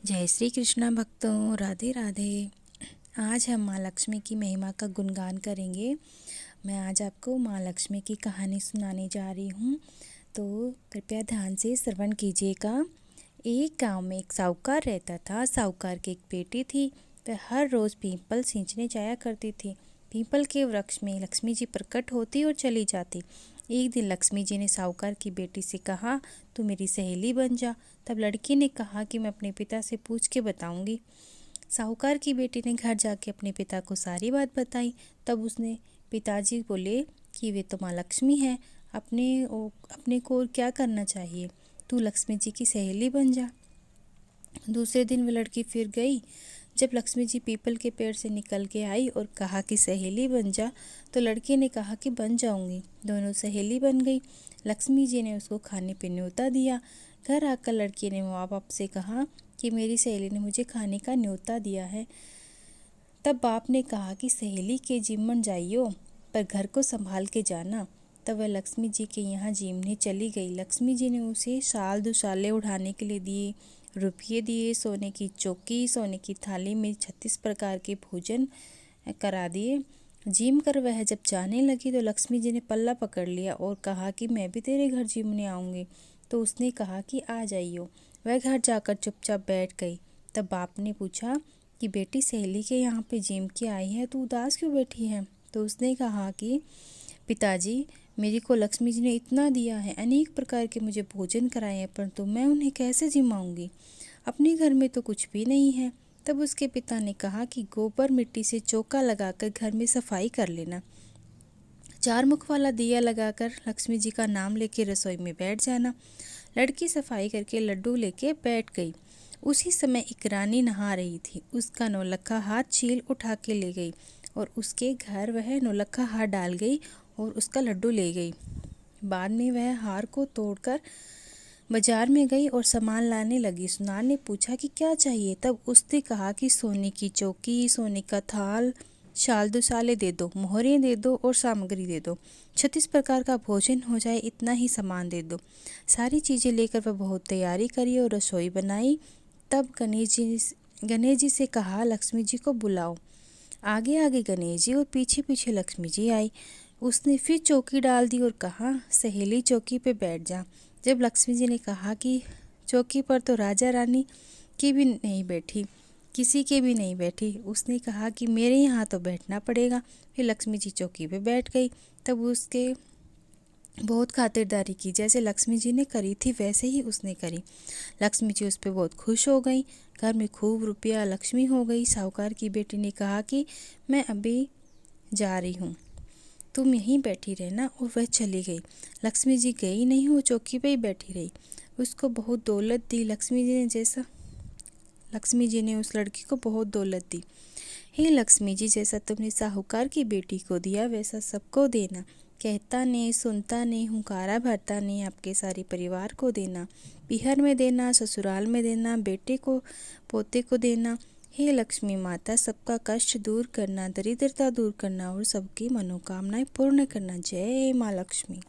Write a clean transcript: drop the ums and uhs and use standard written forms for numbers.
जय श्री कृष्णा भक्तों, राधे राधे। आज हम माँ लक्ष्मी की महिमा का गुणगान करेंगे। मैं आज आपको माँ लक्ष्मी की कहानी सुनाने जा रही हूँ, तो कृपया ध्यान से श्रवण कीजिएगा। एक गांव में एक साहूकार रहता था। साहूकार की एक बेटी थी। वह हर रोज़ पीपल सींचने जाया करती थी। पीपल के वृक्ष में लक्ष्मी जी प्रकट होती और चली जाती। एक दिन लक्ष्मी जी ने साहूकार की बेटी से कहा, तू मेरी सहेली बन जा। तब लड़की ने कहा कि मैं अपने पिता से पूछ के बताऊंगी। साहूकार की बेटी ने घर जाके अपने पिता को सारी बात बताई। तब उसने पिताजी बोले कि वे तो माँ लक्ष्मी है, अपने को और क्या करना चाहिए, तू लक्ष्मी जी की सहेली बन जा। दूसरे दिन वह लड़की फिर गई। जब लक्ष्मी जी पीपल के पेड़ से निकल के आई और कहा कि सहेली बन जा, तो लड़की ने कहा कि बन जाऊंगी। दोनों सहेली बन गई। लक्ष्मी जी ने उसको खाने पे न्योता दिया। घर आकर लड़की ने माँ बाप से कहा कि मेरी सहेली ने मुझे खाने का न्योता दिया है। तब बाप ने कहा कि सहेली के जिम्मन जाइयो, पर घर को संभाल के जाना। तब वह लक्ष्मी जी के यहाँ जीमने चली गई। लक्ष्मी जी ने उसे शाल दुशाले उठाने के लिए दिए, रुपये दिए, सोने की चौकी, सोने की थाली में 36 प्रकार के भोजन करा दिए। जिम कर वह जब जाने लगी तो लक्ष्मी जी ने पल्ला पकड़ लिया और कहा कि मैं भी तेरे घर जिमने आऊँगी। तो उसने कहा कि आ जाइयो। वह घर जाकर चुपचाप बैठ गई। तब बाप ने पूछा कि बेटी सहेली के यहाँ पे जिम के आई है, तो उदास क्यों बैठी है। तो उसने कहा कि पिताजी, मेरी को लक्ष्मी जी ने इतना दिया है, अनेक प्रकार के मुझे भोजन कराए हैं, परंतु मैं उन्हें कैसे जिमाऊंगी, अपने घर में तो कुछ भी नहीं है। तब उसके पिता ने कहा कि गोबर मिट्टी से चौका लगाकर घर में सफाई कर लेना। 4 मुख वाला दिया लगाकर लक्ष्मी जी का नाम लेके रसोई में बैठ जाना। लड़की सफाई करके लड्डू लेके बैठ गई। उसी समय एक रानी नहा रही थी। उसका नौलखा हाथ चील उठा के ले गई और उसके घर वह नौलखा हाथ डाल गई और उसका लड्डू ले गई। बाद में वह हार को तोड़कर बाजार में गई और सामान लाने लगी। सुनार ने पूछा कि क्या चाहिए। तब उसने कहा कि सोने की चौकी, सोने का थाल, शाल दुसाले दे दो, मोहरें दे दो और सामग्री दे दो। 36 प्रकार का भोजन हो जाए, इतना ही सामान दे दो। सारी चीज़ें लेकर वह बहुत तैयारी करी और रसोई बनाई। तब गणेश जी से कहा, लक्ष्मी जी को बुलाओ। आगे आगे गणेश जी और पीछे पीछे लक्ष्मी जी आई। उसने फिर चौकी डाल दी और कहा, सहेली चौकी पे बैठ जा। जब लक्ष्मी जी ने कहा कि चौकी पर तो राजा रानी की भी नहीं बैठी, किसी के भी नहीं बैठी, उसने कहा कि मेरे यहाँ तो बैठना पड़ेगा। फिर लक्ष्मी जी चौकी पे बैठ गई। तब उसके बहुत खातिरदारी की, जैसे लक्ष्मी जी ने करी थी वैसे ही उसने करी। लक्ष्मी जी उस पर बहुत खुश हो गई। घर में खूब रुपया लक्ष्मी हो गई। साहूकार की बेटी ने कहा कि मैं अभी जा रही हूँ, तुम यहीं बैठी रहना, और वह चली गई। लक्ष्मी जी गई नहीं, वो चौकी पे ही बैठी रही। उसको बहुत दौलत दी लक्ष्मी जी ने उस लड़की को बहुत दौलत दी। हे लक्ष्मी जी, जैसा तुमने साहूकार की बेटी को दिया वैसा सबको देना। कहता ने, सुनता ने, हुंकारा भरता ने, आपके सारे परिवार को देना। पीहर में देना, ससुराल में देना, बेटे को पोते को देना। हे लक्ष्मी माता, सबका कष्ट दूर करना, दरिद्रता दूर करना और सबकी मनोकामनाएं पूर्ण करना। जय माँ लक्ष्मी।